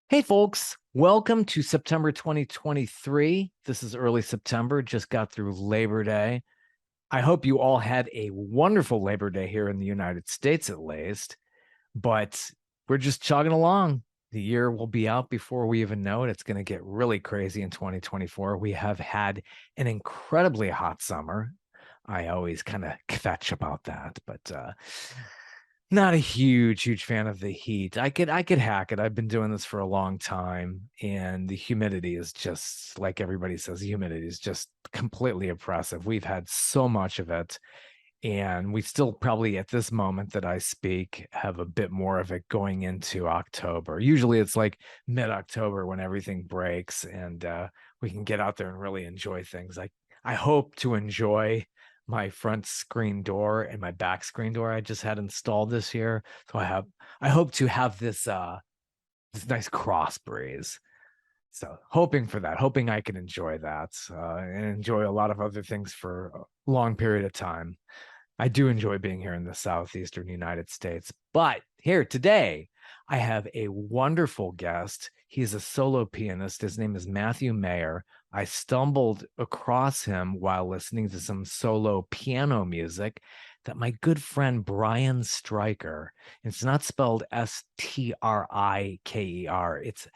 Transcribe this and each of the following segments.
Hey, folks, welcome to September 2023. This is early September, just got through Labor Day. I hope you all had a wonderful Labor Day here in the United States, at least, but we're just chugging along. The year will be out before we even know it. It's going to get really crazy in 2024. We have had an incredibly hot summer. I always kind of kvetch about that, but not a huge fan of the heat. I could hack it. I've been doing this for a long time, and the humidity is just like everybody says, the humidity is just completely oppressive. We've had so much of it, and we still probably at this moment that I speak have a bit more of it going into October. Usually it's like mid-October when everything breaks and we can get out there and really enjoy things. I hope to enjoy my front screen door and my back screen door I just had installed this year. So I hope to have this nice cross breeze. So hoping for that, hoping I can enjoy that and enjoy a lot of other things for a long period of time. I do enjoy being here in the southeastern United States. But here today, I have a wonderful guest. He's a solo pianist. His name is Matthew Mayer. I stumbled across him while listening to some solo piano music that my good friend Brian Stryker, it's not spelled Strikeer, it's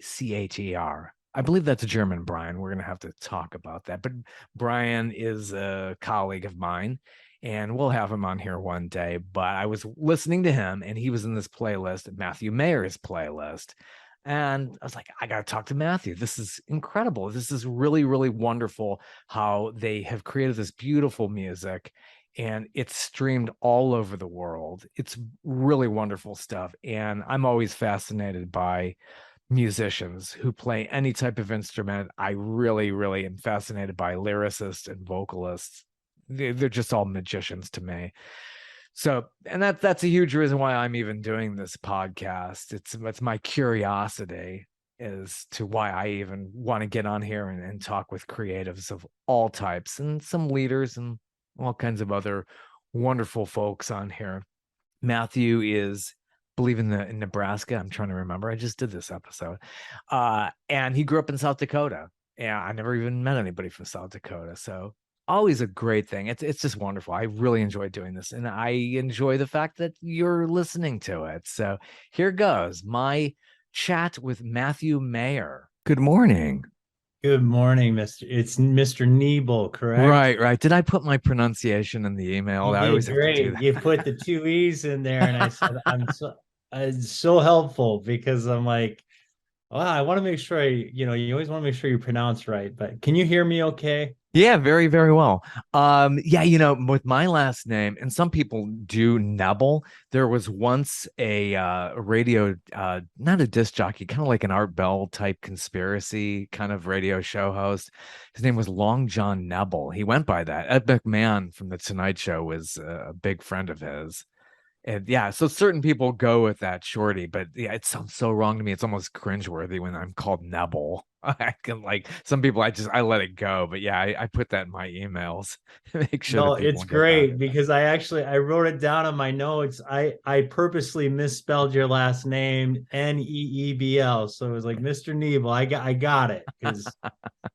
Streicher. I believe that's a German, Brian. We're going to have to talk about that. But Brian is a colleague of mine, and we'll have him on here one day. But I was listening to him, and he was in this playlist, Matthew Mayer's playlist. And I was like, I got to talk to Matthew. This is incredible. This is really wonderful how they have created this beautiful music and it's streamed all over the world. It's really wonderful stuff. And I'm always fascinated by musicians who play any type of instrument. I really am fascinated by lyricists and vocalists. They're just all magicians to me. So, and that's a huge reason why I'm even doing this podcast. It's my curiosity as to why I even want to get on here and talk with creatives of all types and some leaders and all kinds of other wonderful folks on here. Matthew is believe in Nebraska. I'm trying to remember. I just did this episode. And he grew up in South Dakota. And I never even met anybody from South Dakota. So always a great thing. It's just wonderful. I really enjoy doing this. And I enjoy the fact that you're listening to it. So here goes my chat with Matthew Mayer. Good morning. Good morning, Mr. It's Mr. Niebel, correct? Right. Did I put my pronunciation in the email? You I always did have to do great. that. You put the two E's in there, and I said, it's so helpful because I'm like, well, I want to make sure you always want to make sure you pronounce right. But can you hear me okay? Yeah, very well. Yeah, with my last name, and some people do Nebel. There was once a radio, not a disc jockey, kind of like an Art Bell type conspiracy kind of radio show host. His name was Long John Nebel. He went by that. Ed McMahon from The Tonight Show was a big friend of his. And yeah, so certain people go with that shorty, but yeah, it sounds so wrong to me. It's almost cringeworthy when I'm called Nebel. I can like some people I let it go, but yeah, I put that in my emails to make sure No, that people it's get that. great because I wrote it down on my notes. I purposely misspelled your last name Neebl, so it was like Mr. Niebel. I got it because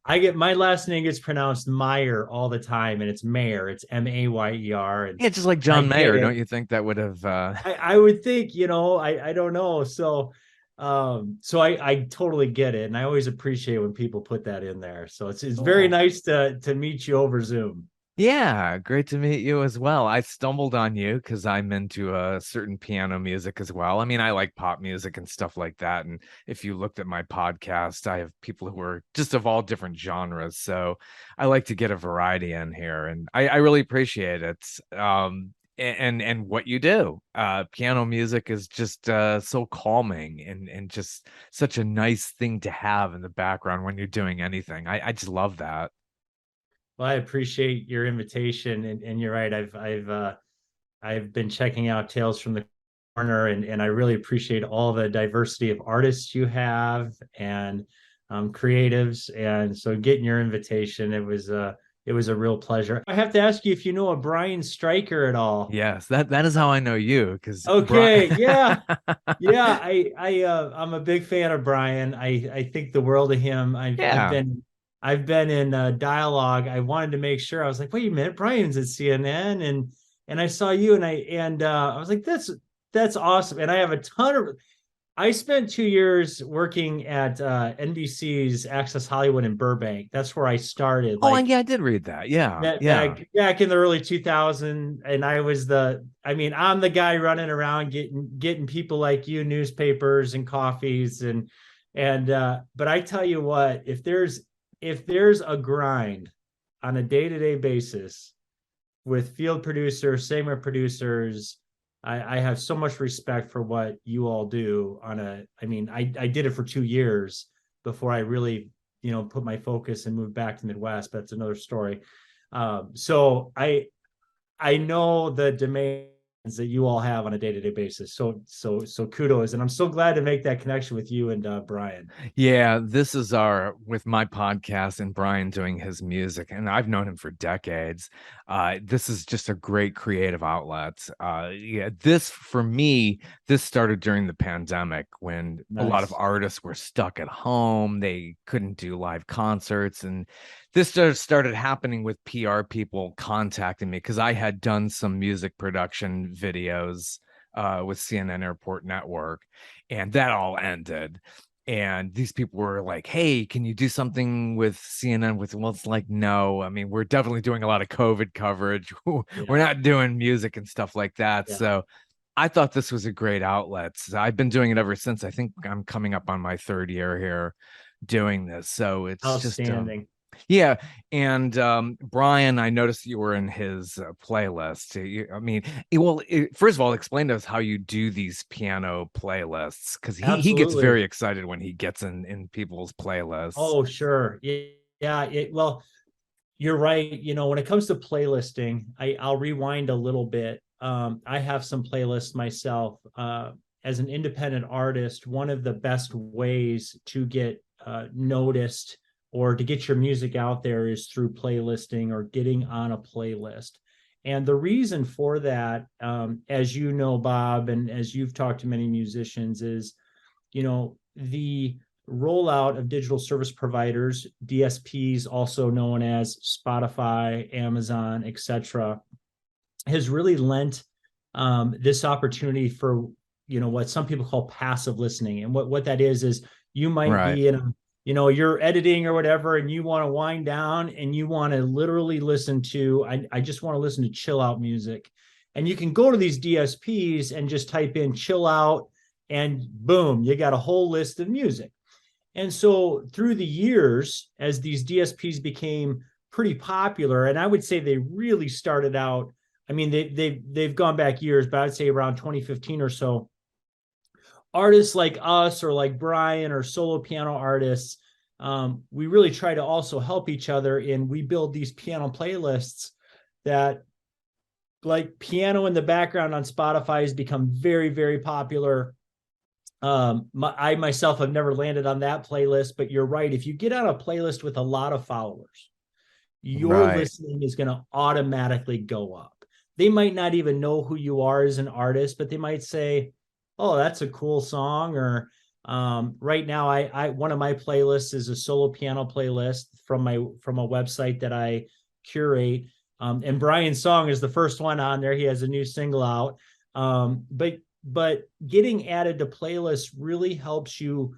I get my last name gets pronounced Meyer all the time, and it's Mayer. It's Mayer, and Yeah, just like I John get Mayer, it. don't you think that would have I would think, I don't know. So I totally get it, and I always appreciate when people put that in there. So it's very cool. nice to meet you over Zoom. Yeah, great to meet you as well. I stumbled on you because I'm into a certain piano music as well. I mean, I like pop music and stuff like that. And if you looked at my podcast, I have people who are just of all different genres. So I like to get a variety in here, and I really appreciate it. And what you do. Piano music is just so calming and just such a nice thing to have in the background when you're doing anything. I just love that. Well, I appreciate your invitation, and you're right. I've been checking out Tales from the Corner, and I really appreciate all the diversity of artists you have and creatives. And so, getting your invitation, it was a real pleasure. I have to ask you if you know a Brian Stryker at all. Yes, that is how I know you because Brian. Okay, yeah. Yeah, I'm a big fan of Brian. I think the world of him. Yeah. I've been in dialogue. I wanted to make sure. I was like, wait a minute, Brian's at CNN, and I saw you, and I was like, that's awesome. And I have a ton of. I spent 2 years working at NBC's Access Hollywood in Burbank. That's where I started. Oh, Like yeah, I did read that. Yeah, that yeah. back in the early 2000s, and I'm the guy running around getting people like you newspapers and coffees and but I tell you what, if there's a grind on a day-to-day basis with field producers, segment producers, I have so much respect for what you all do I did it for 2 years before I really, put my focus and moved back to Midwest, but that's another story. So I know the demands that you all have on a day-to-day basis. So kudos. And I'm so glad to make that connection with you and Brian. Yeah, this is our with my podcast and Brian doing his music, and I've known him for decades. This is just a great creative outlet. Yeah, this for me, this started during the pandemic when a lot of Nice. artists were stuck at home. They couldn't do live concerts, and this just started happening with PR people contacting me because I had done some music production videos with CNN Airport Network, and that all ended. And these people were like, hey, can you do something with CNN with, well, it's like, no, I mean, we're definitely doing a lot of COVID coverage. We're Yeah. not doing music and stuff like that. Yeah. So I thought this was a great outlet. So I've been doing it ever since. I think I'm coming up on my third year here doing this. So it's just Outstanding. yeah, and Brian, I noticed you were in his playlist. I mean, first of all, explain to us how you do these piano playlists because he gets Absolutely. very excited when he gets in people's playlists. Oh, sure. Yeah. Well, you're right. When it comes to playlisting, I'll rewind a little bit. I have some playlists myself. As an independent artist, one of the best ways to get noticed or to get your music out there is through playlisting or getting on a playlist. And the reason for that, as you know, Bob, and as you've talked to many musicians, is the rollout of digital service providers, DSPs, also known as Spotify, Amazon, etc., has really lent this opportunity for what some people call passive listening. And what that is you might Right, be in a you're editing or whatever, and you want to wind down and you want to literally listen to I just want to listen to chill out music. And you can go to these DSPs and just type in chill out, and boom, you got a whole list of music. And so through the years, as these DSPs became pretty popular, and I would say they really started out, I mean, they've gone back years, but I'd say around 2015 or so, artists like us or like Brian or solo piano artists, we really try to also help each other, and we build these piano playlists that, like, piano in the background on Spotify has become very, very popular. I myself have never landed on that playlist, but you're right. If you get on a playlist with a lot of followers, your right, listening is going to automatically go up. They might not even know who you are as an artist, but they might say, "Oh, that's a cool song." Or right now, I one of my playlists is a solo piano playlist from a website that I curate. And Brian's song is the first one on there. He has a new single out. But getting added to playlists really helps you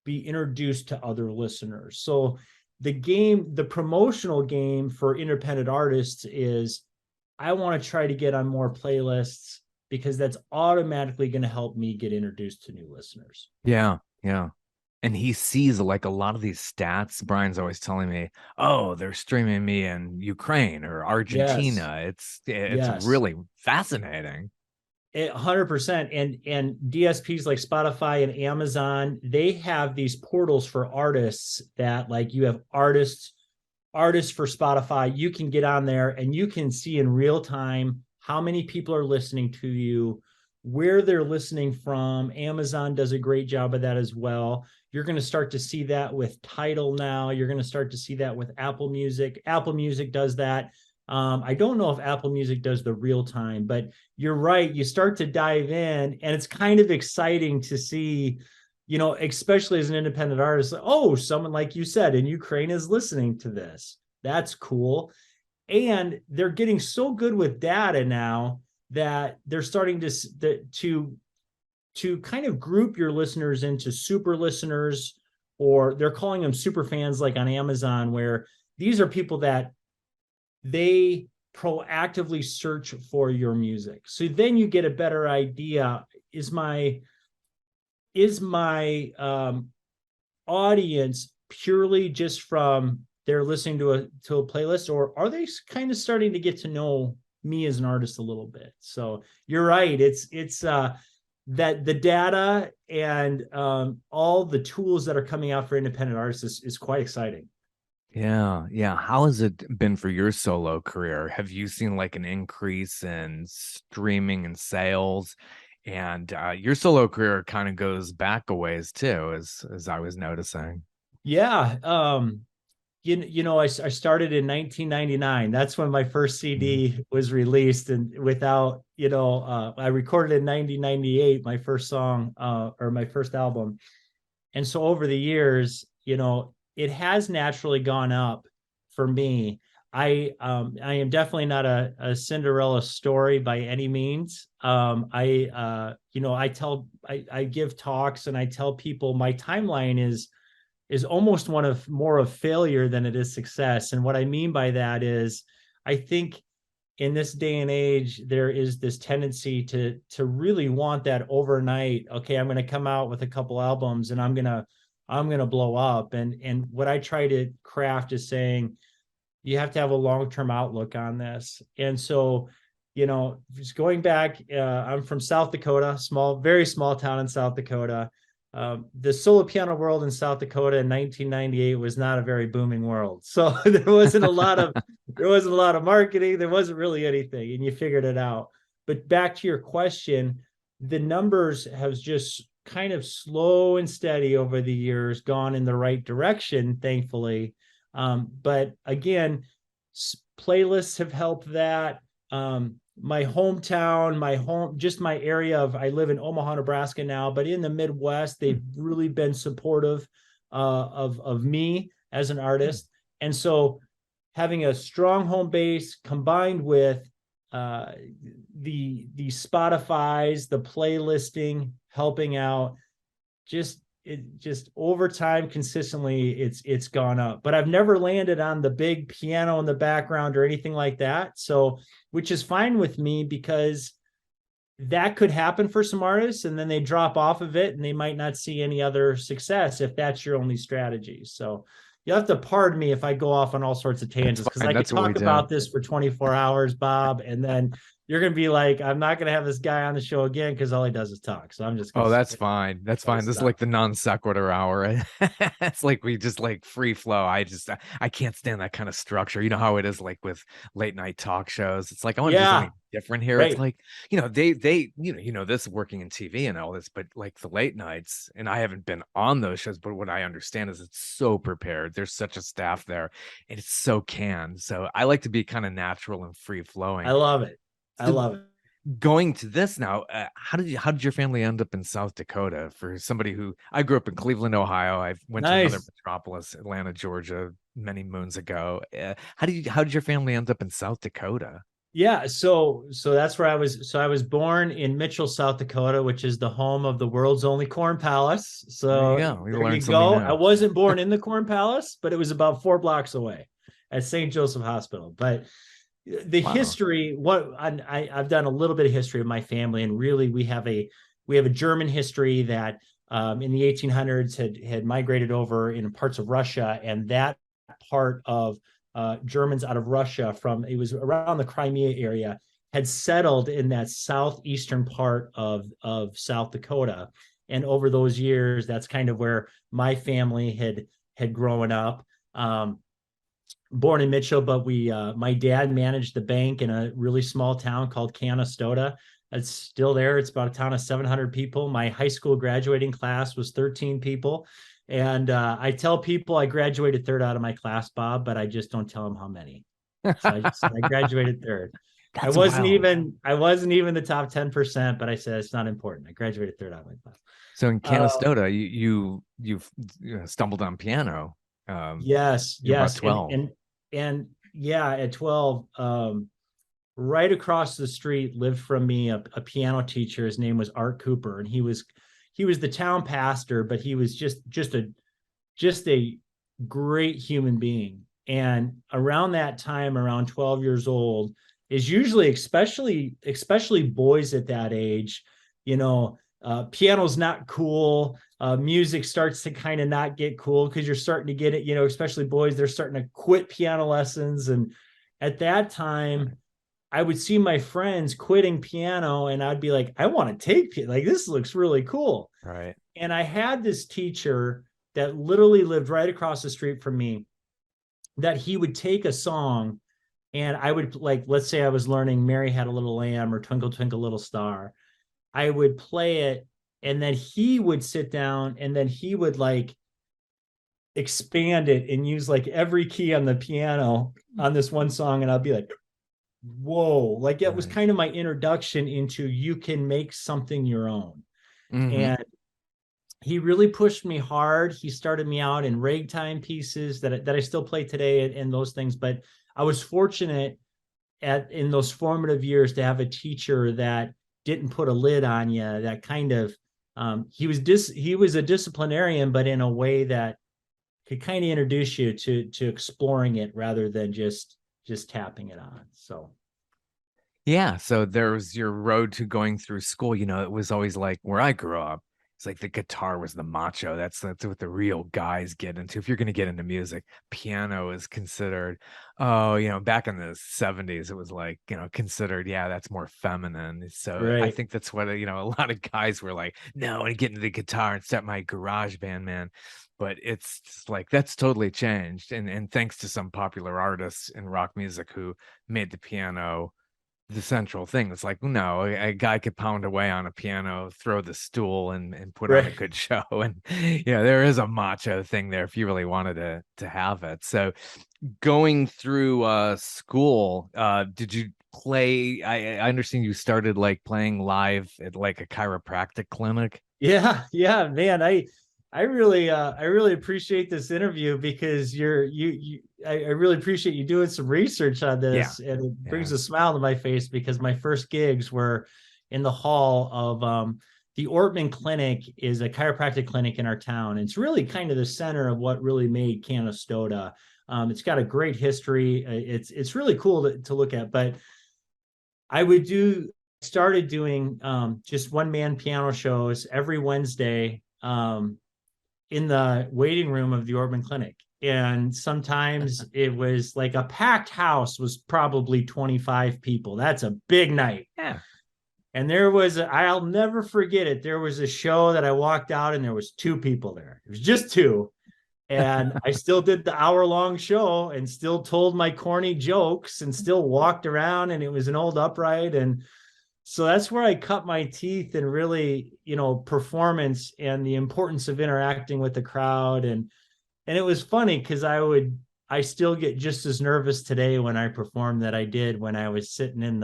be introduced to other listeners. So the promotional game for independent artists is, I want to try to get on more playlists because that's automatically going to help me get introduced to new listeners. yeah, yeah. And he sees like a lot of these stats. Brian's always telling me, "Oh, they're streaming me in Ukraine or Yes. Argentina." It's Yes. really fascinating. 100%. And DSPs like Spotify and Amazon, they have these portals for artists that, like, you have artists for Spotify. You can get on there and you can see in real time how many people are listening to you, where they're listening from. Amazon does a great job of that as well. You're going to start to see that with Tidal now. You're going to start to see that with Apple Music. Apple Music does that. I don't know if Apple Music does the real time, but you're right. You start to dive in, and it's kind of exciting to see, especially as an independent artist. Oh, someone like you said in Ukraine is listening to this. That's cool. And they're getting so good with data now that they're starting to kind of group your listeners into super listeners, or they're calling them super fans, like on Amazon, where these are people that they proactively search for your music. So then you get a better idea. Is my audience purely just from they're listening to a playlist, or are they kind of starting to get to know me as an artist a little bit? So you're right. It's that the data and all the tools that are coming out for independent artists is quite exciting. Yeah, yeah. How has it been for your solo career? Have you seen like an increase in streaming and sales? And your solo career kind of goes back a ways too, as I was noticing. Yeah. I started in 1999. That's when my first Mhm. CD was released, and I recorded in 1998 my first song, or my first album. And so over the years, it has naturally gone up for me. I am definitely not a Cinderella story by any means. I give talks, and I tell people my timeline is almost one of more of failure than it is success. And what I mean by that is, I think in this day and age, there is this tendency to really want that overnight. Okay, I'm going to come out with a couple albums, and I'm gonna blow up. And what I try to craft is saying you have to have a long-term outlook on this. And so, just going back, I'm from South Dakota, very small town in South Dakota. The solo piano world in South Dakota in 1998 was not a very booming world. So there wasn't a lot of marketing. There wasn't really anything, and you figured it out. But back to your question, the numbers have just kind of slow and steady over the years gone in the right direction, thankfully. But again, playlists have helped that. My hometown, just my area I live in Omaha, Nebraska now, but in the Midwest, they've really been supportive of me as an artist. And so having a strong home base combined with uh, the Spotify's, the playlisting helping out, just over time consistently it's gone up. But I've never landed on the big piano in the background or anything like that, so which is fine with me, because that could happen for some artists, and then they drop off of it and they might not see any other success if that's your only strategy. So you'll have to pardon me if I go off on all sorts of That's tangents, because fine. I could That's what we talk do. about this for 24 hours, Bob, and then you're going to be like, I'm not going to have this guy on the show again because all he does is talk. So I'm just going Oh, to that's fine. That's fine. This is like stop. the non sequitur hour. It's like we just like free flow. I can't stand that kind of structure. You know how it is like with late night talk shows. It's like I want to do Yeah, something different here. It's right. like, this working in TV and all this, but like the late nights, and I haven't been on those shows, but what I understand is it's so prepared. There's such a staff there, and it's so canned. So I like to be kind of natural and free I flowing. love it. I So love it. going to this now, how did your family end up in South Dakota? For somebody who I grew up in Cleveland, Ohio, I went to another Nice. metropolis, Atlanta, Georgia, many moons ago. How did your family end up in South Dakota? Yeah, so that's where I was. So I was born in Mitchell, South Dakota, which is the home of the world's only Corn Palace. There you So go. We there learned you something go. I new. wasn't born in the Corn Palace, but it was about 4 blocks away at St. Joseph Hospital. But the Wow. history, I've done a little bit of history of my family, and really we have a German history that in the 1800s had migrated over in parts of Russia, and that part of Germans out of Russia, it was around the Crimea area, had settled in that southeastern part of South Dakota. And over those years, that's kind of where my family had grown up. Born in Mitchell, but my dad managed the bank in a really small town called Canastota. It's still there. It's about a town of 700 people. My high school graduating class was 13 people. And I tell people I graduated third out of my class, Bob, but I just don't tell them how many. So I just said I graduated third. That's wild. I wasn't even the top 10%, but I said it's not important. I graduated third out of my class. So in Uh, Canastota, you've stumbled on piano. yes, You're about yes. 12. And yeah, at 12, right across the street lived from me a piano teacher. His name was Art Cooper, and he was the town pastor, but he was just a great human being. And around that time, around 12 years old, is usually especially boys at that age, piano's not cool. Music starts to kind of not get cool because you're starting to get it, especially boys, they're starting to quit piano lessons. And at that Right. time, I would see my friends quitting piano and I'd be like, I want to take piano. Like, this looks really cool. Right. And I had this teacher that literally lived right across the street from me, that he would take a song and I would, like, let's say I was learning Mary Had a Little Lamb or Twinkle Twinkle Little Star. I would play it and then he would sit down and then he would like expand it and use like every key on the piano on this one song. And I'd be like, whoa, like it was Right. kind of my introduction into you can make something your own. Hmm. And he really pushed me hard. He started me out in ragtime pieces that I still play today and those things. But I was fortunate in those formative years to have a teacher that didn't put a lid on you. That kind of he was a disciplinarian, but in a way that could kind of introduce you to exploring it rather than just tapping it on. So Yeah. So there was your road to going through school. It was always like where I grew up. It's like the guitar was the macho. That's what the real guys get into. If you're going to get into music, piano is considered. Oh, back in the 70s, it was like, considered, yeah, that's more feminine. So I right, think that's what, a lot of guys were like, no, I get into the guitar and start my garage band, man. But it's just like that's totally changed. And thanks to some popular artists in rock music who made the piano the central thing. It's like, no, a guy could pound away on a piano, throw the stool, and put on a right. good show. And there is a macho thing there if you really wanted to have it. So going through school, did you play? I understand you started like playing live at like a chiropractic clinic. Yeah, man. I really appreciate this interview because I really appreciate you doing some research on Yeah. this, and it brings Yeah. a smile to my face because my first gigs were in the hall of the Ortman Clinic. Is a chiropractic clinic in our town. It's really kind of the center of what really made Canastota. It's got a great history. It's really cool to look at. But I would do started doing just one man piano shows every Wednesday in the waiting room of the Ortman Clinic. And sometimes it was like a packed house was probably 25 people. That's a big night. Yeah. And I'll never forget it. There was a show that I walked out and there was two people there. It was just two. And I still did the hour-long show and still told my corny jokes and still walked around, and it was an old upright. And so that's where I cut my teeth and really, performance and the importance of interacting with the crowd. And it was funny because I still get just as nervous today when I perform that I did when I was sitting in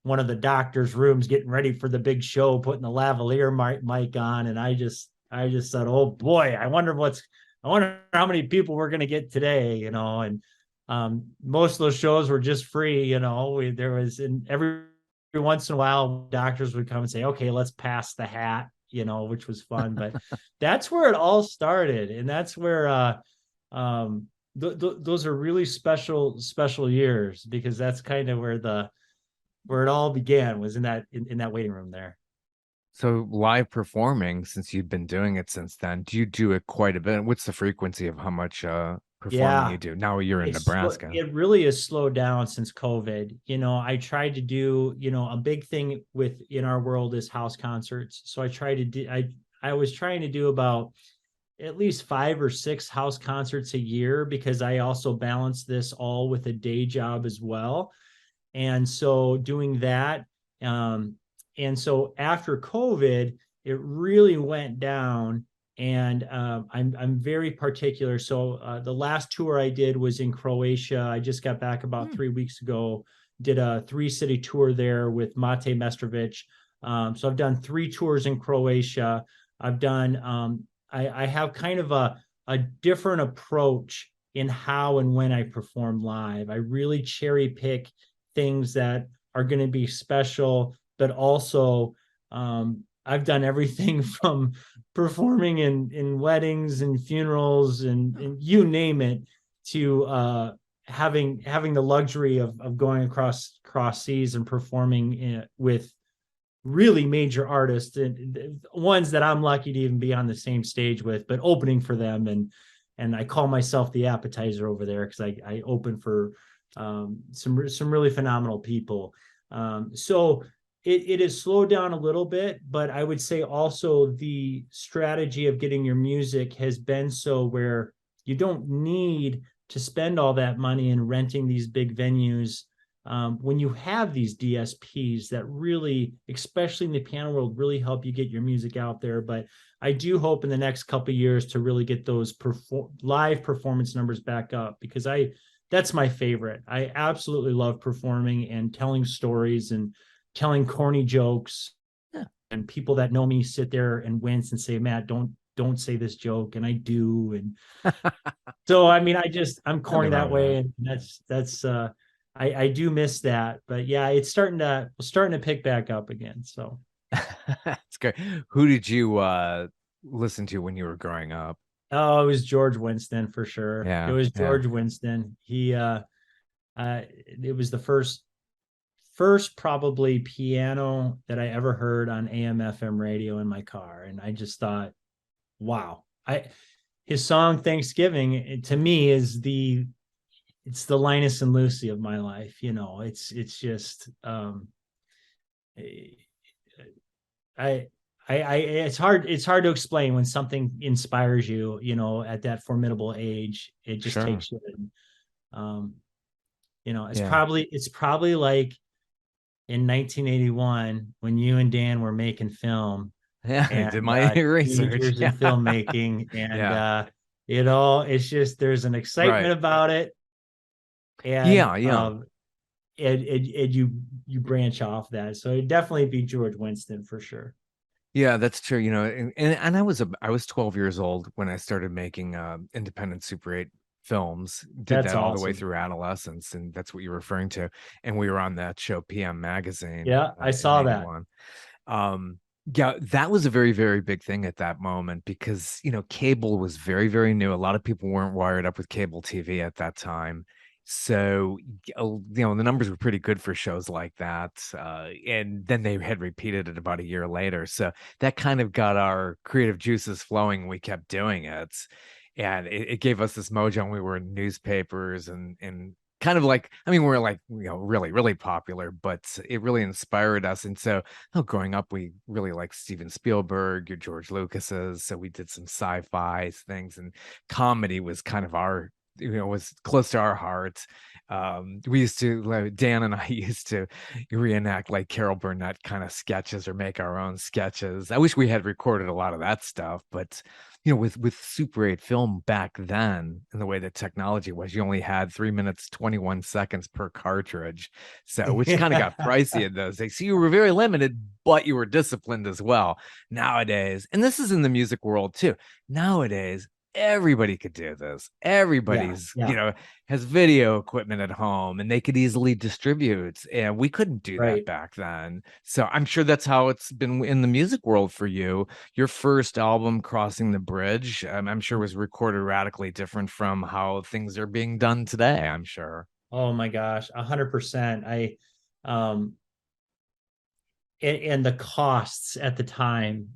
one of the doctor's rooms getting ready for the big show, putting the lavalier mic on. And I just said, oh boy, I wonder how many people we're going to get today, and most of those shows were just free. There was, in every once in a while, doctors would come and say, okay, let's pass the hat, which was fun. But that's where it all started. And that's where, those are really special years because that's kind of where it all began, was in that waiting room there. So live performing, since you've been doing it since then, do you do it quite a bit? What's the frequency of how much performing you Yeah, do? Now you're in Nebraska. it really has slowed down since COVID. I tried to do, a big thing in our world is house concerts. So I was trying to do about at least 5 or 6 house concerts a year because I also balance this all with a day job as well. And so doing that, um, and so after COVID, it really went down. And I'm very particular. So the last tour I did was in Croatia. I just got back about Hmm. 3 weeks ago. Did a 3-city tour there with Mate Mestrovic. So I've done 3 tours in Croatia. I've done. I have kind of a different approach in how and when I perform live. I really cherry pick things that are going to be special, but also I've done everything from performing in weddings and funerals and you name it, to having the luxury of going across seas and performing with really major artists, and ones that I'm lucky to even be on the same stage with, but opening for them. And I call myself the appetizer over there because I open for some really phenomenal people. So it has slowed down a little bit, but I would say also the strategy of getting your music has been so where you don't need to spend all that money in renting these big venues, when you have these DSPs that really, especially in the piano world, really help you get your music out there. But I do hope in the next couple of years to really get those live performance numbers back up, because that's my favorite. I absolutely love performing and telling stories and telling corny jokes. Yeah. And people that know me sit there and wince and say, Matt, don't say this joke. And I do. And so, I mean, I'm corny Nothing wrong that with that. way. And that's I do miss that. But yeah, it's starting to pick back up again. So, That's great. Who did you listen to when you were growing up? oh, it was George Winston for sure. It Yeah, was yeah. George Winston. It was the first probably piano that I ever heard on AM FM radio in my car. And I just thought, wow. His song Thanksgiving, to me, it's the Linus and Lucy of my life. It's just I it's hard to explain when something inspires you, at that formidable age. It just Sure. takes you in. Um, it's Yeah. probably like in 1981 when you and Dan were making film, Yeah, I did and my research. teenagers in Yeah. filmmaking, and Yeah. it's just there's an Right. excitement about it, and Yeah, yeah. you branch off that. So it'd definitely be George Winston for sure. Yeah, that's true. And I was 12 years old when I started making independent Super 8 films. Did That's that all the way awesome. through adolescence, and that's what you're referring to. And we were on that show PM Magazine Yeah, I in saw that. 81. Um, yeah, that was a very, very big thing at that moment because, cable was very, very new. A lot of people weren't wired up with cable TV at that time. So, the numbers were pretty good for shows like that. And then they had repeated it about a year later. So that kind of got our creative juices flowing. And we kept doing it. And it gave us this mojo. And we were in newspapers and kind of like, I mean, we're like, really, really popular, but it really inspired us. And so, growing up, we really liked Steven Spielberg, your George Lucas's. So we did some sci-fi things, and comedy was kind of was close to our hearts. We used to, like, Dan and I used to reenact like Carol Burnett kind of sketches or make our own sketches. I wish we had recorded a lot of that stuff, but with Super 8 film back then, and the way that technology was, you only had 3 minutes 21 seconds per cartridge, so which kind of got Yeah, pricey in those days. So you were very limited, but you were disciplined as well. Nowadays, and this is in the music world too. Nowadays, everybody could do this. yeah, Everybody's, yeah. has video equipment at home and they could easily distribute. And we couldn't do that Right. back then. So I'm sure that's how it's been in the music world for you. Your first album, Crossing the Bridge, I'm sure was recorded radically different from how things are being done today, I'm sure. Oh my gosh, 100%. Um, and the costs at the time,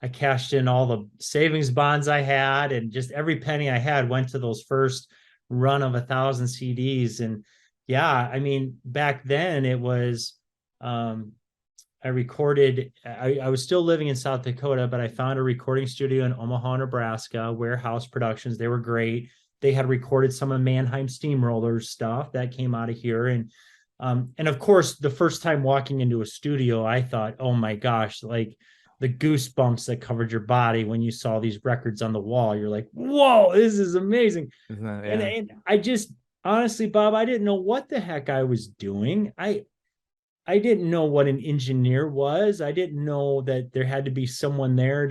I cashed in all the savings bonds I had, and just every penny I had went to those first run of 1,000 CDs. And yeah, I mean, back then it was, I was still living in South Dakota, but I found a recording studio in Omaha, Nebraska, Warehouse Productions. They were great. They had recorded some of Mannheim Steamrollers stuff that came out of here. And And of course, the first time walking into a studio, I thought, oh my gosh, like the goosebumps that covered your body when you saw these records on the wall. You're like, whoa, this is amazing. Isn't that, And, yeah. and I just honestly, Bob, I didn't know what the heck I was doing. I didn't know what an engineer was. I didn't know that there had to be someone there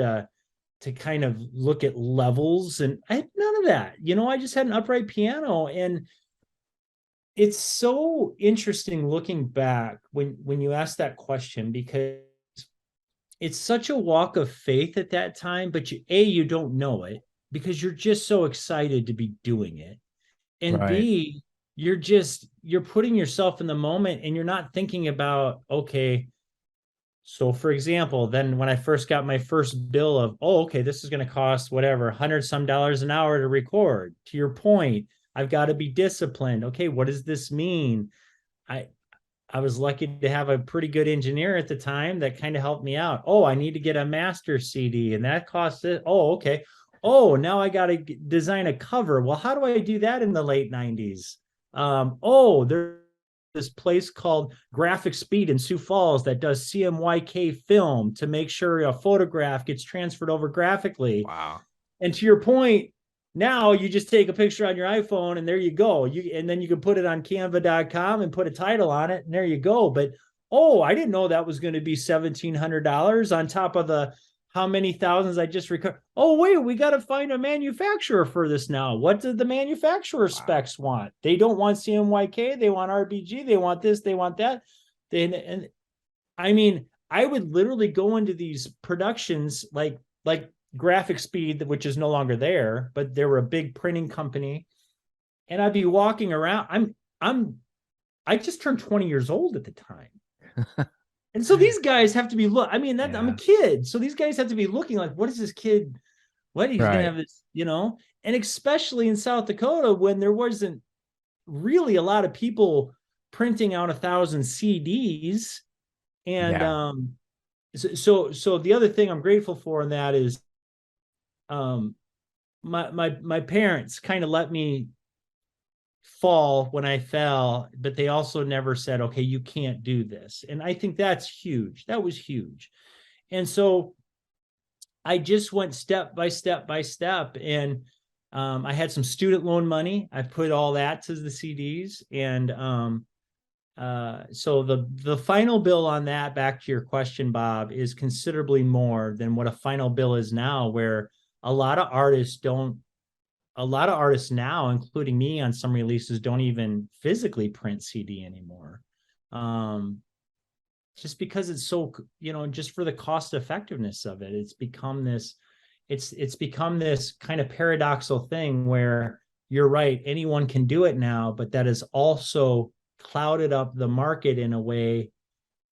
to kind of look at levels, and I had none of that. I just had an upright piano, and it's so interesting looking back when you ask that question, because it's such a walk of faith at that time, but you don't know it because you're just so excited to be doing it. And Right. B, you're putting yourself in the moment, and you're not thinking about, okay, so for example, then when I first got my first bill of, oh, okay, this is going to cost whatever, 100 some dollars an hour to record. To your point, I've got to be disciplined. Okay, what does this mean? I I was lucky to have a pretty good engineer at the time that kind of helped me out. Oh, I need to get a master CD, and that costs it. Oh, okay. Oh, now I got to design a cover. Well, how do I do that in the late 90s? There's this place called Graphic Speed in Sioux Falls that does CMYK film to make sure a photograph gets transferred over graphically. Wow. And to your point, now you just take a picture on your iPhone and there you go. And then you can put it on canva.com and put a title on it and there you go. But oh, I didn't know that was going to be $1,700 on top of the how many thousands I just recovered. Oh, wait, we got to find a manufacturer for this now. What did the manufacturer Wow. specs want? They don't want CMYK, they want RBG, they want this, they want that. And I mean, I would literally go into these productions like Graphic Speed, which is no longer there, but they were a big printing company, and I'd be walking around. I just turned 20 years old at the time. And so these guys have to be look. I mean, that I'm a Yeah. kid, so these guys have to be looking like, what is this kid? What he's gonna Right. have this. And especially in South Dakota when there wasn't really a lot of people printing out 1,000 CDs. And Yeah. so the other thing I'm grateful for in that is um my parents kind of let me fall when I fell, but they also never said, okay, you can't do this. And I think that's huge. That was huge. And so I just went step by step by step. And I had some student loan money. I put all that to the CDs. And so the final bill on that, back to your question, Bob, is considerably more than what a final bill is now, where a lot of artists don't a lot of artists now, including me on some releases, don't even physically print CD anymore. Um, just because it's so, just for the cost effectiveness of it, it's become this kind of paradoxical thing where you're right, anyone can do it now, but that has also clouded up the market in a way,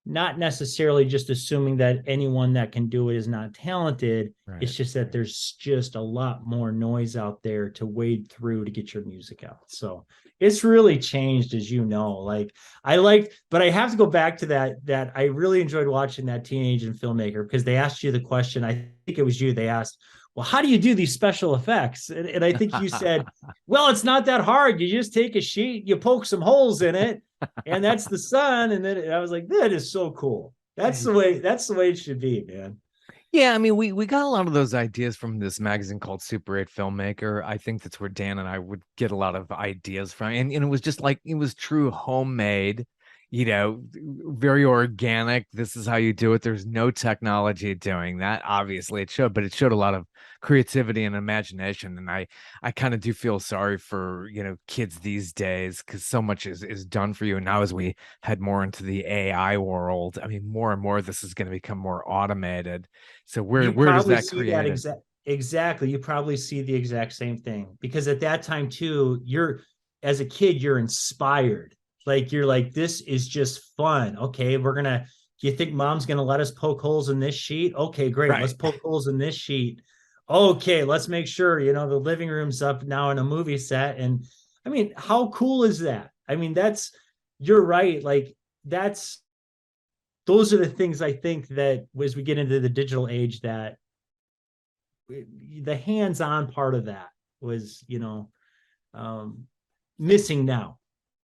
not necessarily just assuming that anyone that can do it is not talented. It's Right. just that there's just a lot more noise out there to wade through to get your music out. So it's really changed, as you know. Like but I have to go back to that I really enjoyed watching that Teenage and Filmmaker, because they asked you the question. I think it was you. They asked, well, how do you do these special effects? And I think you said, well, it's not that hard. You just take a sheet, you poke some holes in it, and that's the sun. And then I was like, that is so cool. That's the way it should be, man. Yeah, I mean, we got a lot of those ideas from this magazine called Super 8 Filmmaker. I think that's where Dan and I would get a lot of ideas from. And it was just like it was true homemade, very organic. This is how you do it. There's no technology doing that. Obviously, it showed, but it showed a lot of creativity and imagination. And I kind of do feel sorry for, kids these days because so much is done for you. And now as we head more into the AI world, I mean, more and more this is going to become more automated. So where You where does probably that see that create it? exactly. You probably see the exact same thing, because at that time too, as a kid, you're inspired. Like you're like, this is just fun. Okay, do you think mom's gonna let us poke holes in this sheet? Okay, great. Let's Right. poke holes in this sheet. Okay, let's make sure, the living room's up now in a movie set. And I mean, how cool is that? I mean, you're right. Like that's those are the things I think that as we get into the digital age, that the hands-on part of that was, um, missing now.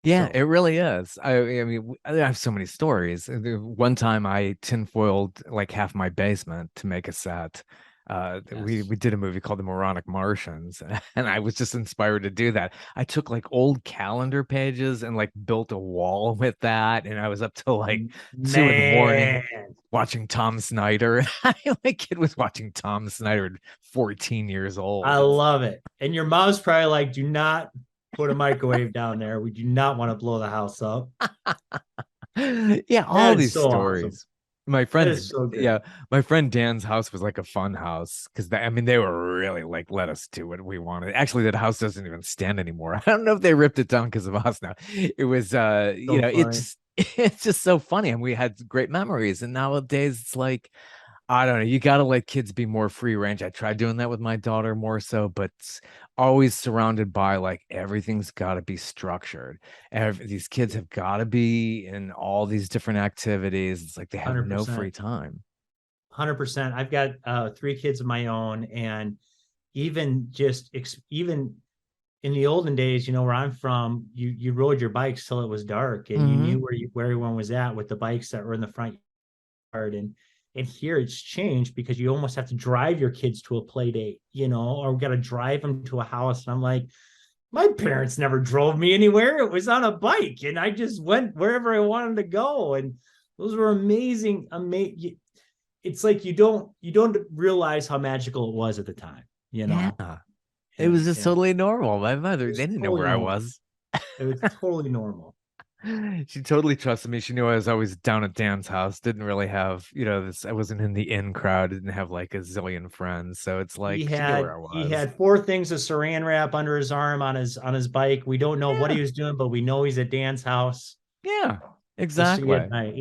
Yeah, it So really is. I mean, I have so many stories. One time I tinfoiled like half my basement to make a set. We yes. did a movie called The Moronic Martians, and I was just inspired to do that. I took like old calendar pages and like built a wall with that, and I was up till like 2 in the morning Man, watching Tom Snyder. My kid was watching Tom Snyder at 14 years I old. love it. And your mom's probably like, do not put a microwave down there. We do not want to blow the house up. Yeah, all That is these so awesome. stories. My That friends, is so good. yeah, my friend Dan's house was like a fun house because I mean they were really like let us do what we wanted. Actually, that house doesn't even stand anymore. I don't know if they ripped it down because of us now. It was So it's funny. just it's just so funny and we had great memories. And nowadays it's like I don't know. You got to let kids be more free range. I tried doing that with my daughter more so, but always surrounded by like everything's got to be structured. These kids have got to be in all these different activities. It's like they have no free 100%. time. 100%. I've got three kids of my own. And even even in the olden days, where I'm from, you rode your bikes till it was dark and you Hmm. knew where everyone was at with the bikes that were in the front yard. And here it's changed because you almost have to drive your kids to a play date, or we got to drive them to a house. And I'm like, my parents never drove me anywhere. It was on a bike, and I just went wherever I wanted to go. And those were amazing. Amazing. It's like you don't realize how magical it was at the time. You Yeah. know. It Yeah, was just yeah. totally normal. My It mother, they was didn't know totally where I normal. was. It was totally normal. She totally trusted me. She knew I was always down at Dan's house. Didn't really have, this, I wasn't in the in crowd, didn't have like a zillion friends. So it's He like she knew where had I he was. had four things of saran wrap under his arm on his bike. We don't know what Yeah. he was doing, but we know he's at Dan's house Yeah, to see at exactly. night.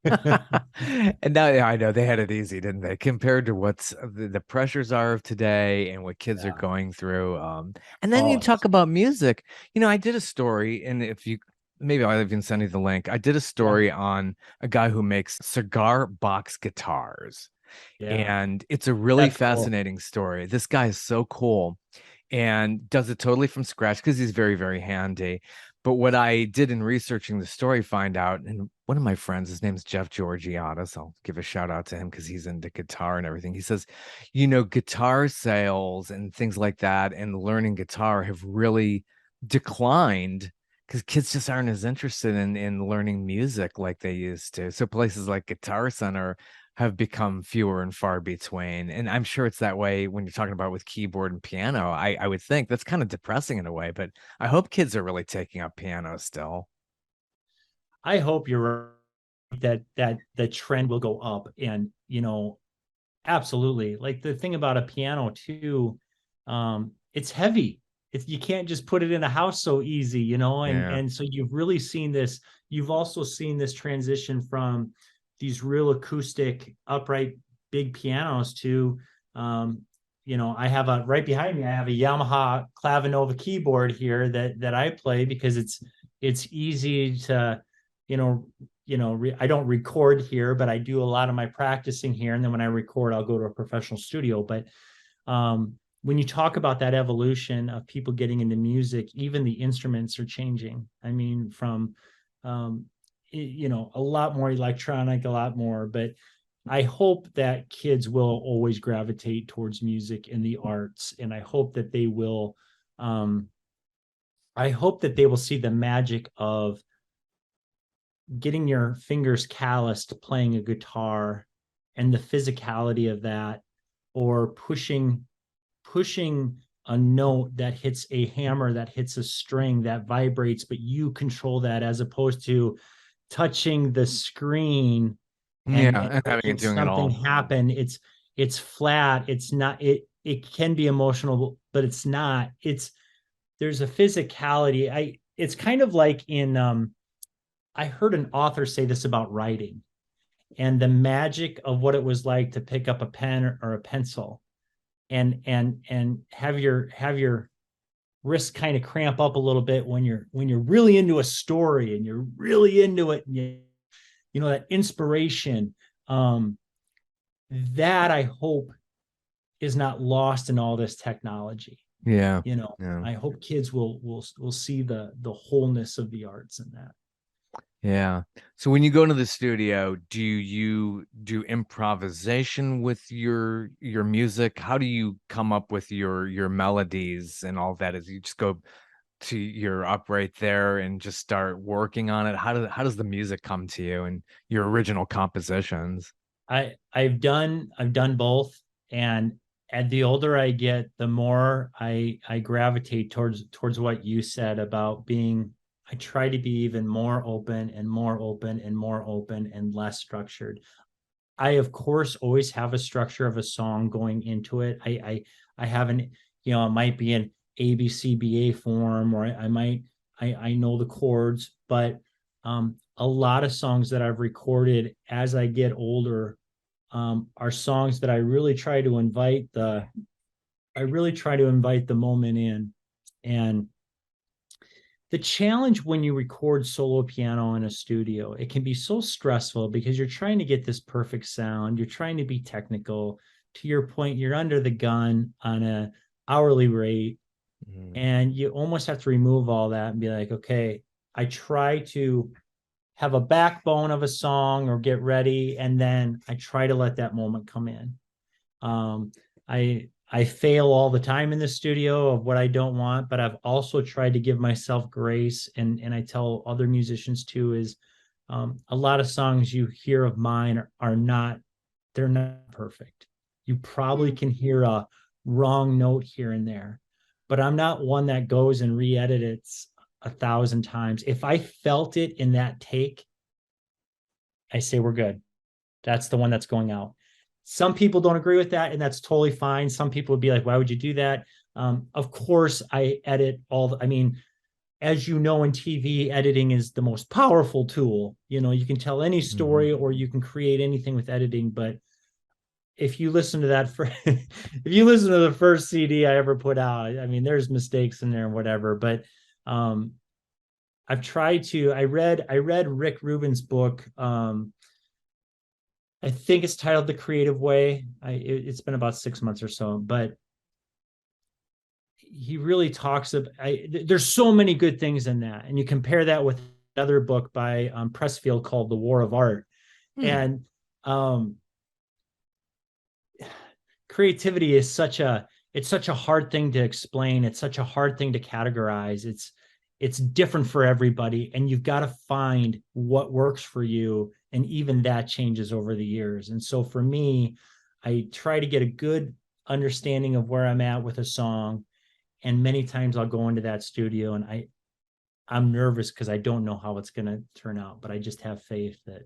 And now yeah, I know they had it easy, didn't they? Compared to what's the pressures are of today and what kids are Yeah. going through. And then you Oh, talk about music. I did a story, and if you maybe I'll even send you the link. I did a yeah. story on a guy who makes cigar box guitars, Yeah. and it's a really That's cool. fascinating story. This guy is so cool and does it totally from scratch because he's very, very handy. But what I did in researching the story, find out, and one of my friends, his name's Jeff Georgiadis. I'll give a shout out to him because he's into guitar and everything. He says, guitar sales and things like that and learning guitar have really declined because kids just aren't as interested in learning music like they used to. So places like Guitar Center have become fewer and far between. And I'm sure it's that way when you're talking about with keyboard and piano. I would think that's kind of depressing in a way, but I hope kids are really taking up piano still. I hope you're right that the trend will go up. And absolutely. Like the thing about a piano too, it's heavy. You can't just put it in a house so easy, and Yeah. and so you've really seen this. You've also seen this transition from these real acoustic upright big pianos to, I have a right behind me. I have a Yamaha Clavinova keyboard here that I play because it's easy to, you know, I don't record here, but I do a lot of my practicing here. And then when I record, I'll go to a professional studio. But when you talk about that evolution of people getting into music, even the instruments are changing. I mean, from, um, a lot more electronic, a lot more. But I hope that kids will always gravitate towards music and the arts. And um, I hope that they will see the magic of getting your fingers calloused playing a guitar and the physicality of that, or pushing a note that hits a hammer, that hits a string that vibrates, but you control that, as opposed to touching the screen and Yeah, and having making it doing it something all. happen. It's flat. It's not. It can be emotional, but it's not. There's a physicality. It's kind of like in, I heard an author say this about writing and the magic of what it was like to pick up a pen or a pencil and have your wrist kind of cramp up a little bit when you're really into a story and you're really into it, and that inspiration, um that I hope is not lost in all this technology. Yeah. You know, Yeah. I hope kids will see the wholeness of the arts in that. Yeah. So when you go into the studio, do you do improvisation with your music? How do you come up with your melodies and all that? Is you just go to your upright there and just start working on it? How does the music come to you and your original compositions? I've done both, and the older I get, the more I gravitate towards what you said about being. I try to be even more open and more open and more open and less structured. I of course always have a structure of a song going into it. I haven't, it might be an ABCBA form, or I might I know the chords, but a lot of songs that I've recorded as I get older are songs that I really try to invite the moment in. And the challenge when you record solo piano in a studio, it can be so stressful because you're trying to get this perfect sound, you're trying to be technical. To your point, you're under the gun on a hourly rate, Mhm. and you almost have to remove all that and be like, okay, I try to have a backbone of a song or get ready, and then I try to let that moment come in. um, I fail all the time in the studio of what I don't want, but I've also tried to give myself grace, and I tell other musicians too, is a lot of songs you hear of mine are not, they're not perfect. You probably can hear a wrong note here and there, but I'm not one that goes and re-edits 1,000 times. If I felt it in that take, I say we're good. That's the one that's going out. Some people don't agree with that, and that's totally fine. Some people would be like, why would you do that? Of course, I edit I mean, as you know, in TV, editing is the most powerful tool. You can tell any Mhm. story or you can create anything with editing. But if you listen to if you listen to the first CD I ever put out, I mean, there's mistakes in there and whatever. But um, I read Rick Rubin's book. I think it's titled The Creative Way. It's been about 6 months or so, but he really talks of. There's so many good things in that, and you compare that with another book by Pressfield called The War of Art, Hmm. and um, creativity is such a hard thing to explain. It's such a hard thing to categorize. It's different for everybody, and you've got to find what works for you, and even that changes over the years. And so for me, I try to get a good understanding of where I'm at with a song, and many times I'll go into that studio and I'm nervous because I don't know how it's going to turn out, but I just have faith that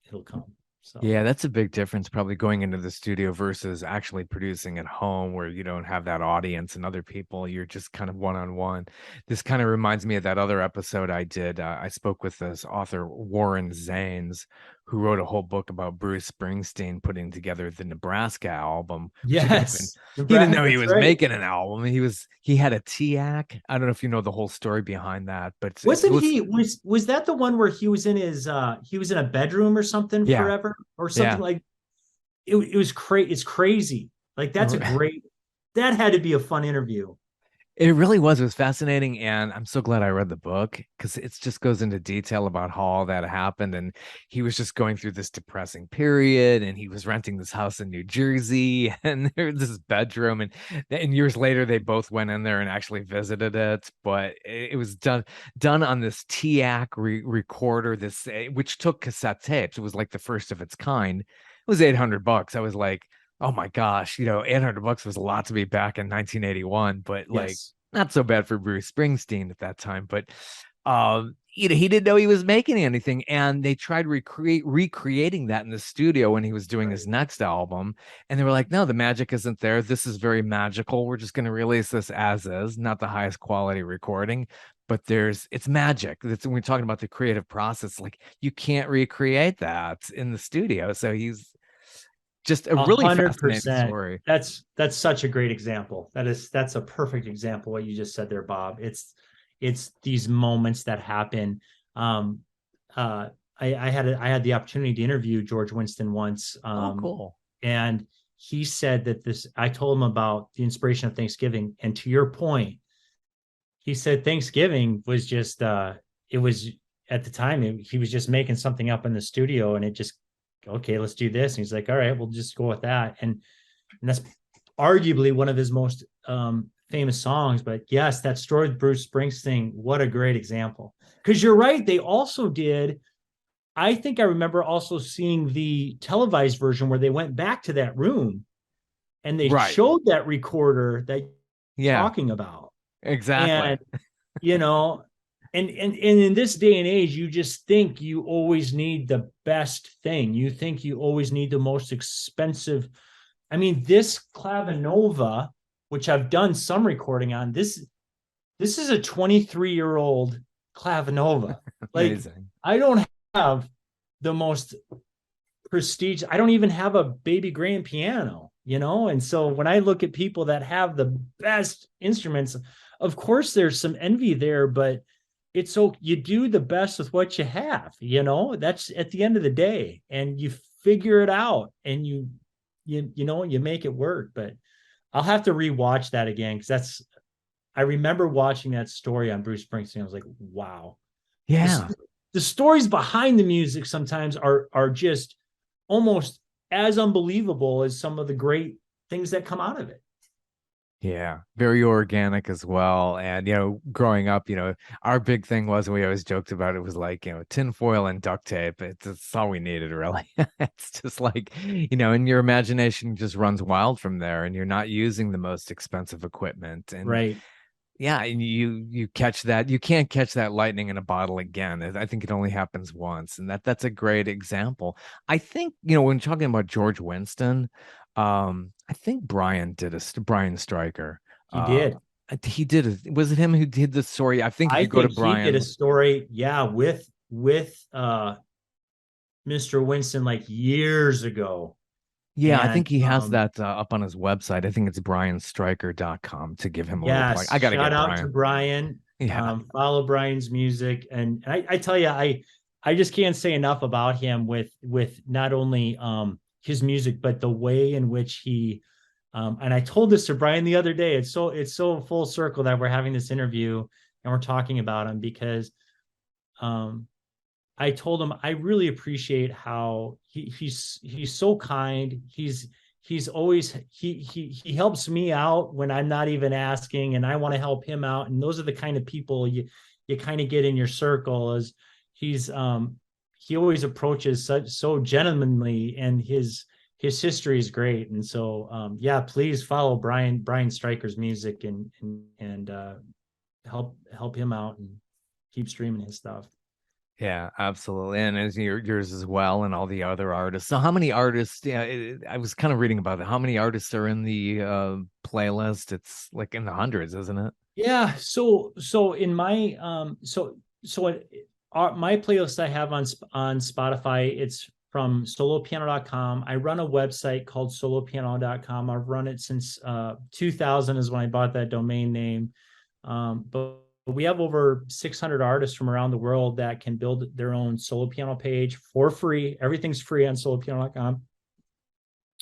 it'll come. So Yeah, that's a big difference, probably going into the studio versus actually producing at home where you don't have that audience and other people. You're just kind of one on one. This kind of reminds me of that other episode I did. I spoke with this author, Warren Zanes, who wrote a whole book about Bruce Springsteen putting together the Nebraska album, which yes, he didn't know he that's was right. making an album. He had a TIAC. I don't know if you know the whole story behind that, but it's Wasn't listen, he was that the one where he was in a bedroom or something yeah, forever or something yeah. like it was crazy. It's crazy. Like that had to be a fun interview. It really was. It was fascinating, and I'm so glad I read the book because it just goes into detail about how all that happened. And he was just going through this depressing period, and he was renting this house in New Jersey, and there was this bedroom, and years later they both went in there and actually visited it. But it was done on this TIAC recorder, this which took cassette tapes. It was like the first of its kind. It was $800. I was like, oh my gosh, $800 was a lot to be back in 1981, but like Yes. not so bad for Bruce Springsteen at that time. But he didn't know he was making anything, and they tried recreating that in the studio when he was doing his Right. next album, and they were like, no, the magic isn't there. This is very magical. We're just going to release this as is, not the highest quality recording. But it's magic. That's when we're talking about the creative process. Like you can't recreate that in the studio. So he's just a A really hundred fascinating percent. story. That's such a great example. That's a perfect example what you just said there, Bob. It's these moments that happen. Um, I had the opportunity to interview George Winston once, Oh, cool. and he said that this, I told him about the inspiration of Thanksgiving. And to your point, he said Thanksgiving was just, it was at the time, he was just making something up in the studio and it just, okay, let's do this. And he's like, all right, we'll just go with that. And that's arguably one of his most famous songs. But yes, that story with Bruce Springsteen, what a great example. Because you're right, they also did. I think I remember also seeing the televised version where they went back to that room and they Right. showed that recorder that you're Yeah, talking about. exactly. And, you know, and in this day and age, you just think you always need the best thing. You think you always need the most expensive. I mean, this Clavinova, which I've done some recording on, this is a 23-year-old Clavinova. Like, Amazing. I don't have the most prestige. I don't even have a baby grand piano, you know? And so when I look at people that have the best instruments, of course there's some envy there, but it's so you do the best with what you have, you know? That's at the end of the day, and you figure it out and you make it work. But I'll have to rewatch that again because I remember watching that story on Bruce Springsteen. I was like, wow. Yeah. The stories behind the music sometimes are just almost as unbelievable as some of the great things that come out of it. Yeah, very organic as well. And, growing up, our big thing was, and we always joked about it, was like, tinfoil and duct tape. It's all we needed, really. It's just like, and your imagination just runs wild from there, and you're not using the most expensive equipment. And Right. yeah, and you catch that. You can't catch that lightning in a bottle again. I think it only happens once, and that's a great example. I think, when talking about George Winston, I think Brian Stryker. He did. He did it. Was it him who did the story? I think if I you go to think he did a Brian, story, yeah, with Mr. Winston like years ago. yeah, I And think he has that up on his website. I think it's brianstryker.com to give him a little plug. yes, I got to shout get out to Brian. Brian. Yeah. Follow Brian's music, and I tell you, I just can't say enough about him with not only his music, but the way in which he. And I told this to Brian the other day. It's so full circle that we're having this interview and we're talking about him because um, I told him I really appreciate how he's so kind. He's always he helps me out when I'm not even asking, and I want to help him out. And those are the kind of people you kind of get in your circle. As he always approaches so gentlemanly, and his history is great. And so yeah, please follow Brian Stryker's music and help him out and keep streaming his stuff. Yeah, absolutely. And as yours as well, and all the other artists. So, how many artists? Yeah, I was kind of reading about it. How many artists are in the playlist? It's like in the hundreds, isn't it? Yeah. So in my my playlist I have on Spotify, it's from solopiano.com. I run a website called solopiano.com. I've run it since 2000 is when I bought that domain name. But we have over 600 artists from around the world that can build their own solo piano page for free. Everything's free on solopiano.com.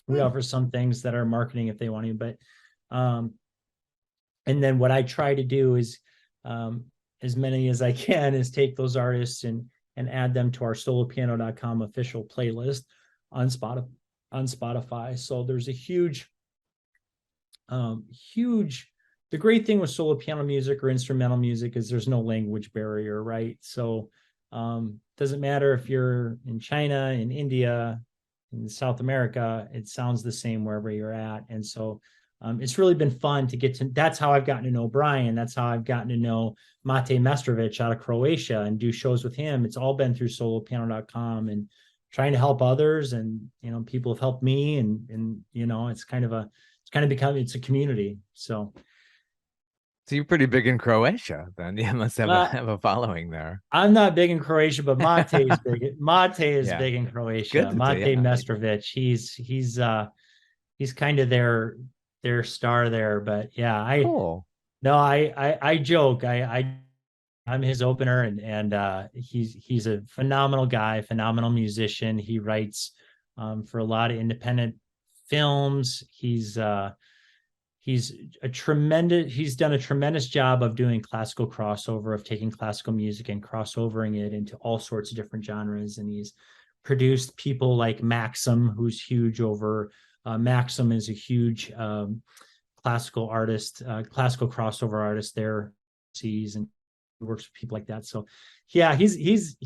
We offer some things that are marketing if they want to, but and then what I try to do is as many as I can is take those artists and add them to our solopiano.com official playlist on Spotify. So there's a huge the great thing with solo piano music or instrumental music is there's no language barrier, right? So doesn't matter if you're in China, in India, in South America, it sounds the same wherever you're at. And so it's really been fun to get to. That's how I've gotten to know Brian. That's how I've gotten to know Mate Mestrovic out of Croatia and do shows with him. It's all been through solopiano.com and trying to help others. And, people have helped me and, it's kind of become, it's a community. So you're pretty big in Croatia, then. You must have a following there. I'm not big in Croatia, but Mate is big. Mate is Yeah, big in good Croatia. to do. Mate Yeah. Mestrovic. He's kind of their star there. But yeah, Cool. I joke. I'm his opener, and he's a phenomenal guy, phenomenal musician. He writes for a lot of independent films. He's done a tremendous job of doing classical crossover, of taking classical music and crossovering it into all sorts of different genres. And he's produced people like Maxim, who's huge over Maxim is a huge classical artist, classical crossover artist there sees and works with people like that. So yeah, he's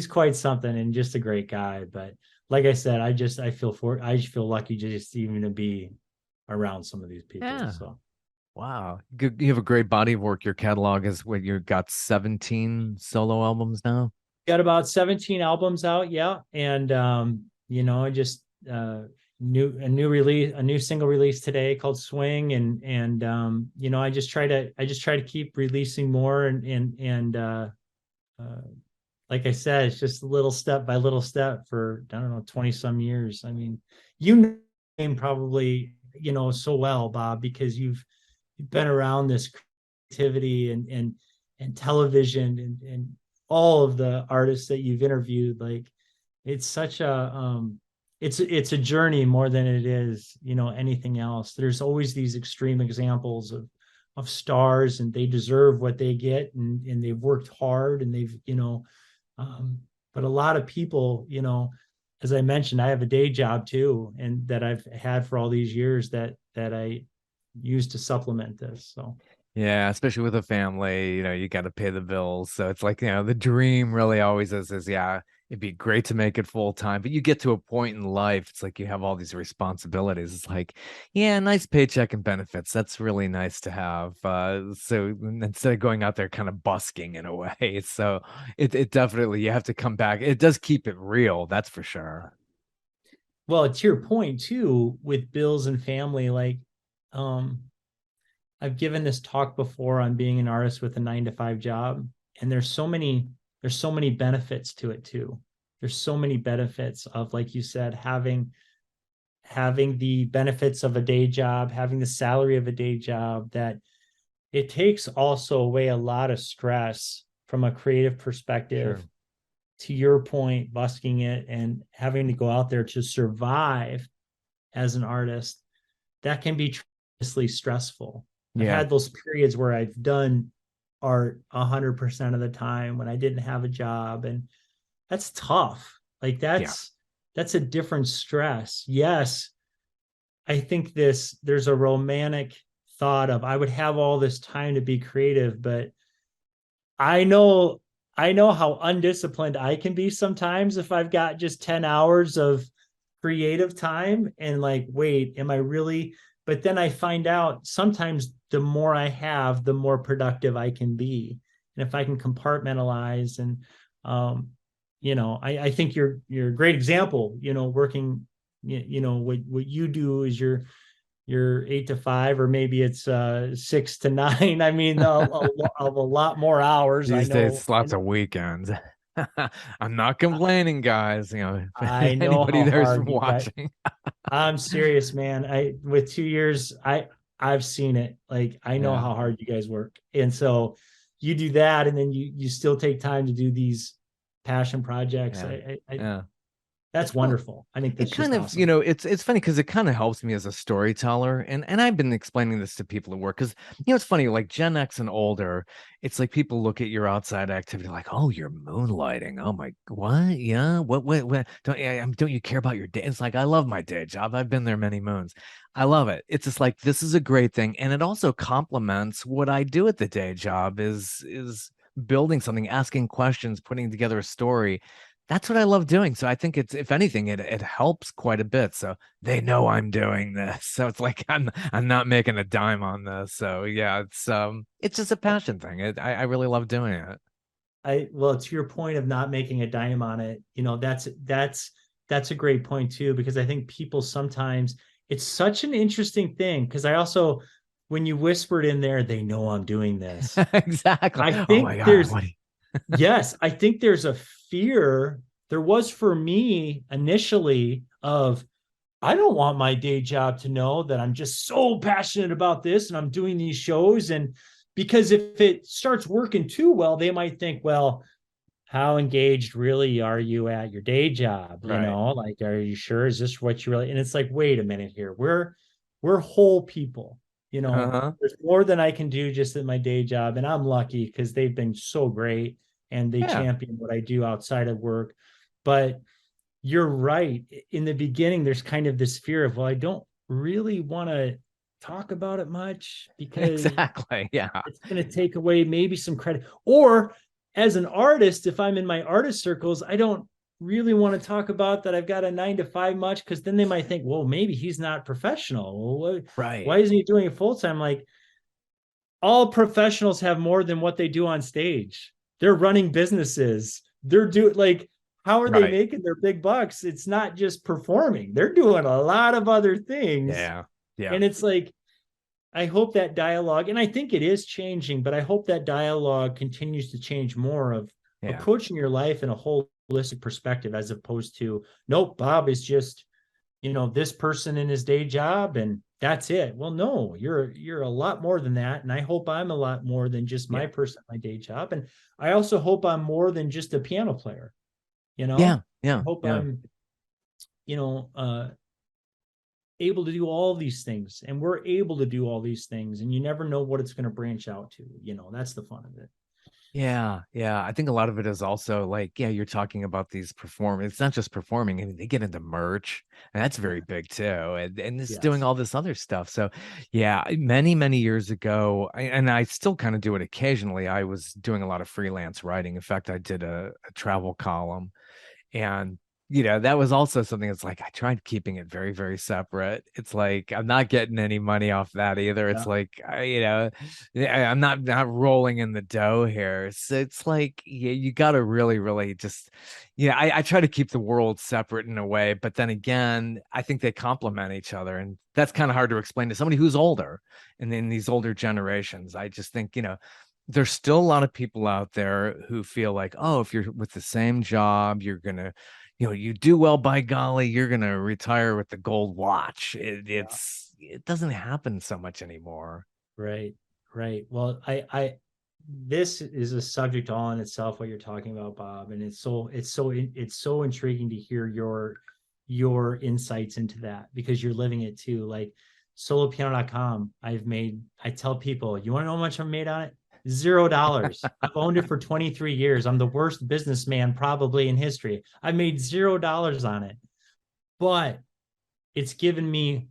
quite something and just a great guy. But like I said, I feel lucky just even to be around some of these people. Yeah. So Wow. You have a great body of work. Your catalog is what you've got 17 solo albums now. got about 17 albums out, yeah. And I just a new single release today called Swing. And I just try to keep releasing more uh like I said, it's just little step by little step for, I don't know, 20 some years. I mean, you know him probably, so well, Bob, because you've been around this creativity and television and all of the artists that you've interviewed. Like it's such a it's a journey more than it is, anything else. There's always these extreme examples of stars, and they deserve what they get, and they've worked hard, and they've, but a lot of people, as I mentioned, I have a day job too, and that I've had for all these years that I use to supplement this. So Yeah, especially with a family, you got to pay the bills. So it's like, the dream really always is, yeah, it'd be great to make it full time, but you get to a point in life, it's like you have all these responsibilities. It's like, yeah, nice paycheck and benefits. That's really nice to have. So instead of going out there kind of busking in a way, so it definitely, you have to come back. It does keep it real, that's for sure. well, to your point too, with bills and family, like um I've given this talk before on being an artist with a 9 to 5 job, and there's so many benefits to it too. There's so many benefits of, like you said, having the benefits of a day job, having the salary of a day job, that it takes also away a lot of stress from a creative perspective. Sure. To your point, busking it and having to go out there to survive as an artist, that can be tremendously stressful. I've Yeah. had those periods where I've done art 100% of the time when I didn't have a job, and that's tough. Like Yeah. that's a different stress. Yes, I think there's a romantic thought of, I would have all this time to be creative, but I know I know how undisciplined I can be sometimes if I've got just 10 hours of creative time, and like, wait, am I really? But then I find out sometimes the more I have, the more productive I can be. And if I can compartmentalize and I think you're a great example, working, what you do is you're 8 to 5, or maybe it's 6 to 9. I mean, of a lot more hours. I These days, know, it's lots of weekends. I'm not complaining, guys. I If know anybody how there's hard you got. watching. I'm serious, man. With 2 years, I've seen it. Like, I know Yeah, how hard you guys work. And so you do that, and then you still take time to do these passion projects. yeah, I yeah. That's Well, wonderful. I think it that's kind just of, awesome. it's funny because it kind of helps me as a storyteller. And I've been explaining this to people at work because, it's funny, like Gen X and older, it's like people look at your outside activity like, oh, you're moonlighting. Oh my, what? Yeah. What? Don't you care about your day? It's like, I love my day job. I've been there many moons. I love it. It's just like, this is a great thing. And it also complements what I do at the day job is building something, asking questions, putting together a story. That's what I love doing. So I think it's, if anything, it helps quite a bit. So they know I'm doing this. So it's like I'm not making a dime on this. So yeah, it's just a passion thing. I really love doing it. Well, to your point of not making a dime on it, that's a great point too, because I think people sometimes, it's such an interesting thing, because I also, when you whispered in there, they know I'm doing this. Exactly. I Oh my think God. there's What? Yes, I think there's a fear. There was for me initially of, I don't want my day job to know that I'm just so passionate about this and I'm doing these shows. And because if it starts working too well, they might think, well, how engaged really are you at your day job? You Right. know, like, are you sure? Is this what you really? And it's like, wait a minute here. We're whole people. You know, Uh-huh. there's more than I can do just at my day job, and I'm lucky because they've been so great and they Yeah. champion what I do outside of work. But you're right. In the beginning, there's kind of this fear of, well, I don't really want to talk about it much because Exactly. Yeah. it's going to take away maybe some credit. Or as an artist, if I'm in my artist circles, I don't really want to talk about that I've got a 9 to 5 much, because then they might think, well, maybe he's not professional. Well, Right. why isn't he doing it full time? Like, all professionals have more than what they do on stage. They're running businesses. They're doing, like, how are they Right. making their big bucks? It's not just performing. They're doing a lot of other things. Yeah. Yeah. And it's like, I hope that dialogue, and I think it is changing, but I hope that dialogue continues to change more of Yeah. approaching your life in a holistic perspective, as opposed to, nope, Bob is just, this person in his day job and that's it. Well, no, you're a lot more than that. And I hope I'm a lot more than just my Yeah. person, my day job. And I also hope I'm more than just a piano player, you Yeah. know? I Yeah. hope Yeah. I'm, you know, uh, able to do all these things, and we're able to do all these things, and you never know what it's going to branch out to. That's the fun of it. Yeah, yeah. I think a lot of it is also like, yeah, you're talking about these perform. It's not just performing. I mean, they get into merch, and that's very Yeah. big too. And it's doing Yes. all this other stuff. So, yeah, many, many years ago, and I still kind of do it occasionally. I was doing a lot of freelance writing. In fact, I did a travel column, and that was also something that's like I tried keeping it very, very separate. It's like I'm not getting any money off that either. It's Yeah. like I'm not rolling in the dough here. So it's like you got to really, really just I try to keep the world separate in a way, but then again, I think they complement each other, and that's kind of hard to explain to somebody who's older and in these older generations. I just think there's still a lot of people out there who feel like, oh, if you're with the same job, you're gonna, you do well, by golly, you're gonna retire with the gold watch. Yeah. It doesn't happen so much anymore. Right. Right. Well, this is a subject all in itself, what you're talking about, Bob, and it's so intriguing to hear your insights into that, because you're living it too. Like, solopiano.com, I tell people, you want to know how much I've made on it? $0. I've owned it for 23 years. I'm the worst businessman probably in history. I made $0 on it, but it's given me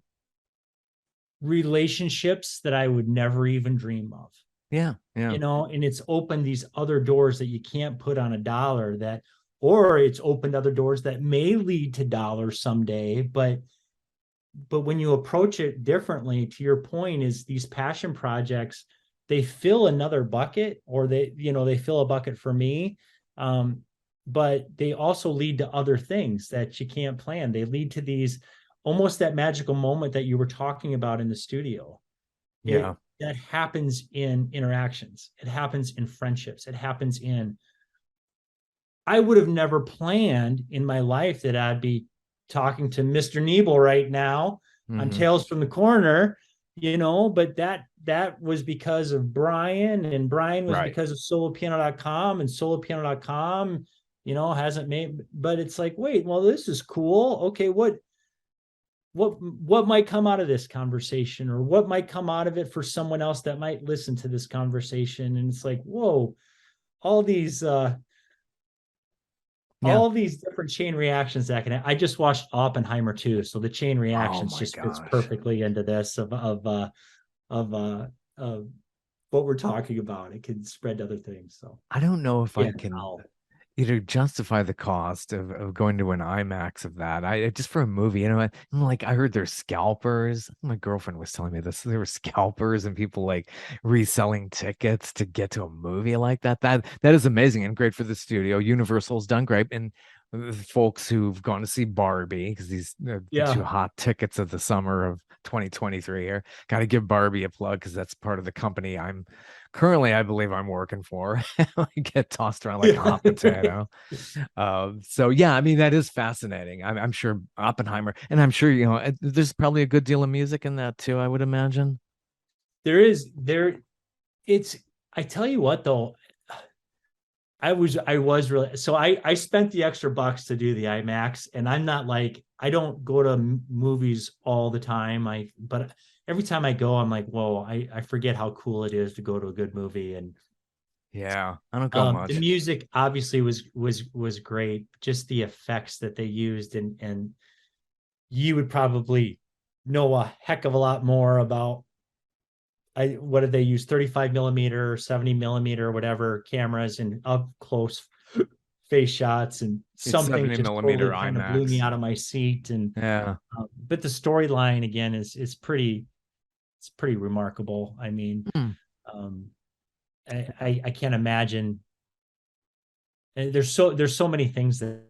relationships that I would never even dream of. Yeah, yeah, And it's opened these other doors that you can't put on a dollar, or it's opened other doors that may lead to dollars someday. But when you approach it differently, to your point, is these passion projects, they fill another bucket, or they fill a bucket for me. But they also lead to other things that you can't plan. They lead to these, almost that magical moment that you were talking about in the studio. yeah, That happens in interactions. It happens in friendships. It happens in, I would have never planned in my life that I'd be talking to Mr. Nebel right now on hmm, Tales from the Corner, but that was because of Brian, and Brian was right, because of solopiano.com, and solopiano.com, hasn't made, but it's like, wait, well, this is cool. Okay, what might come out of this conversation, or what might come out of it for someone else that might listen to this conversation? And it's like, whoa, all these yeah. different chain reactions that can. I just watched Oppenheimer too, so the chain Oh reactions my just fits gosh, perfectly into this of what we're talking about. It can spread to other things. So I don't know if yeah, I can wow. justify the cost of going to an IMAX of that. Just for a movie, I'm like, I heard there's scalpers. My girlfriend was telling me this. There were scalpers and people like reselling tickets to get to a movie like that. That is amazing and great for the studio. Universal's done great. And folks who've gone to see Barbie, because these are the two Yeah. hot tickets of the summer of 2023 here. Got to give Barbie a plug because that's part of the company I'm currently, I believe I'm working for. I get tossed around like a hot potato. So yeah, I mean that is fascinating. I'm sure Oppenheimer, and I'm sure there's probably a good deal of music in that too. I would imagine. There is there it's I tell you what though, I was really, so I spent the extra bucks to do the IMAX, and I'm not like, I don't go to movies all the time. But every time I go, I'm like, whoa, I forget how cool it is to go to a good movie. And Yeah, I don't go the much. music obviously was great. Just the effects that they used, and you would probably know a heck of a lot more about, what did they use, 35 millimeter, 70 millimeter, whatever cameras, and up close face shots, and It's some things 70 just millimeter totally kind of blew me IMAX. out of my seat. And Yeah. but the storyline again is pretty, it's pretty remarkable. I mean, Hmm. um, I can't imagine. There's so many things that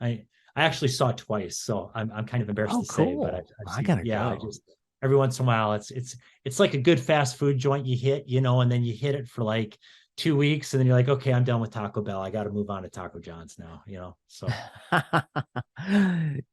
I I actually saw it twice, so I'm kind of embarrassed Oh, to say, but cool. I've I seen, gotta yeah, I go. just, every once in a while, it's like a good fast food joint you hit, and then you hit it for like 2 weeks, and then you're like, okay, I'm done with Taco Bell. I got to move on to Taco John's now. So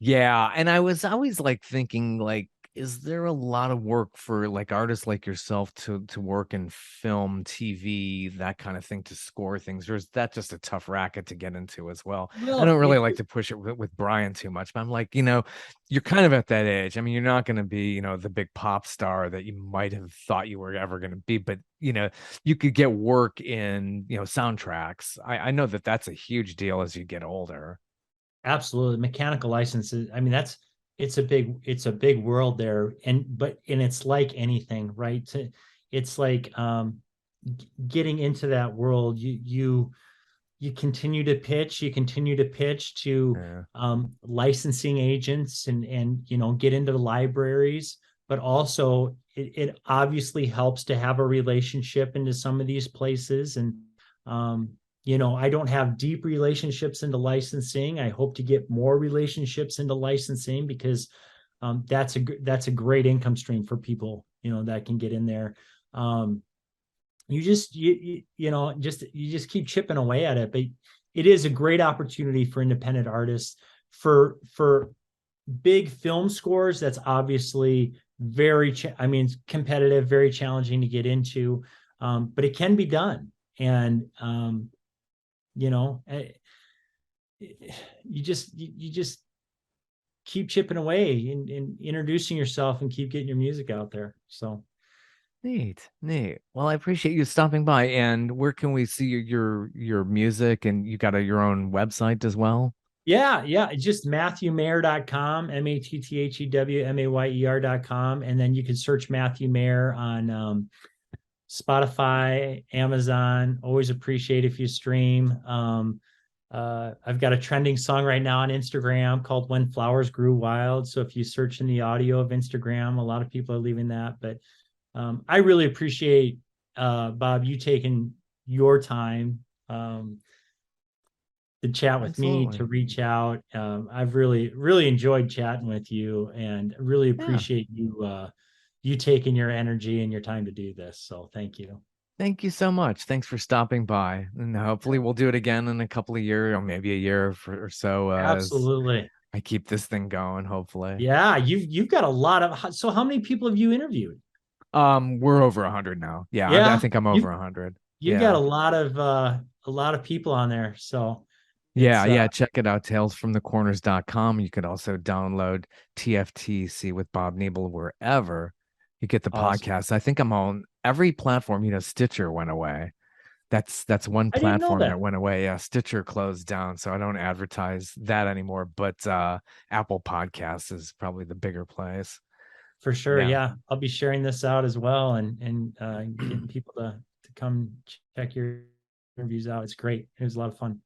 Yeah, and I was always like thinking like is there a lot of work for like artists like yourself to work in film, TV, that kind of thing to score things, or is that just a tough racket to get into as well? I well, don't really like to push it with Brian too much, but I'm like, you're kind of at that age. I mean, you're not going to be, the big pop star that you might have thought you were ever going to be, but you could get work in, soundtracks. I know that that's a huge deal as you get older. absolutely, mechanical licenses. I mean, it's a big world there, and it's like anything, right? It's like, getting into that world. You continue to pitch to, Yeah. licensing agents, and get into the libraries, but also it obviously helps to have a relationship into some of these places. And um, I don't have deep relationships into licensing. I hope to get more relationships into licensing, because that's a great income stream for people, that can get in there. um, you just keep chipping away at it. But it is a great opportunity for independent artists. For big film scores, that's obviously I mean, competitive, very challenging to get into. But it can be done. And you know eh, you just keep chipping away, and introducing yourself, and keep getting your music out there. So Neat, neat. Well, I appreciate you stopping by. And where can we see your music? And you got your own website as well? yeah, it's just matthewmayer.com, MATTHEWMAYER.com. And then you can search Matthew Mayer on, Spotify, Amazon. Always appreciate if you stream. I've got a trending song right now on Instagram called When Flowers Grew Wild. So if you search in the audio of Instagram, a lot of people are leaving that. But I really appreciate, Bob, you taking your time, to chat with me, to Absolutely. reach out. I've really, really enjoyed chatting with you, and really Yeah. appreciate you taking your energy and your time to do this. So thank you. Thank you so much. Thanks for stopping by. And hopefully we'll do it again in a couple of years or maybe a year or so as Absolutely. I keep this thing going, hopefully. Yeah, you've got a lot of. So how many people have you interviewed? We're over 100 now. Yeah, I Yeah, think I'm over you 100. you've got Yeah. a lot of people on there. So Yeah, it's yeah. Check it out, talesfromthecorners.com. You could also download TFTC with Bob Nebel wherever you get the awesome. podcast. I think I'm on every platform. Stitcher went away. That's one I didn't know platform that that. went away. Yeah, Stitcher closed down, so I don't advertise that anymore. But Apple Podcasts is probably the bigger place. For sure. Yeah. Yeah, I'll be sharing this out as well, and getting people to come check your interviews out. It's great. It was a lot of fun.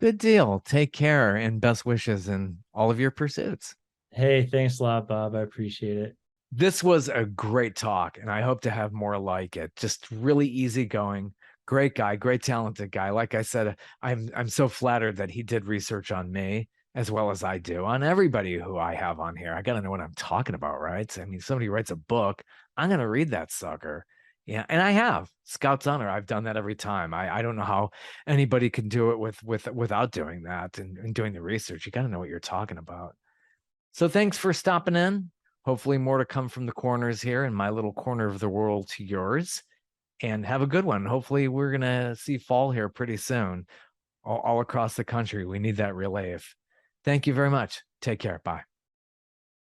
Good deal. Take care and best wishes in all of your pursuits. Hey, thanks a lot, Bob. I appreciate it. This was a great talk, and I hope to have more like it. Just really easygoing. Great guy, great talented guy. Like I said, I'm so flattered that he did research on me as well as I do on everybody who I have on here. I got to know what I'm talking about, right? I mean, somebody writes a book, I'm gonna read that sucker. Yeah, and I have Scout's Honor. I've done that every time. I don't know how anybody can do it without doing that and doing the research. You got to know what you're talking about. So thanks for stopping in. Hopefully, more to come from the corners here and my little corner of the world to yours. and have a good one. Hopefully, we're going to see fall here pretty soon, all across the country. We need that relief. Thank you very much. Take care. Bye.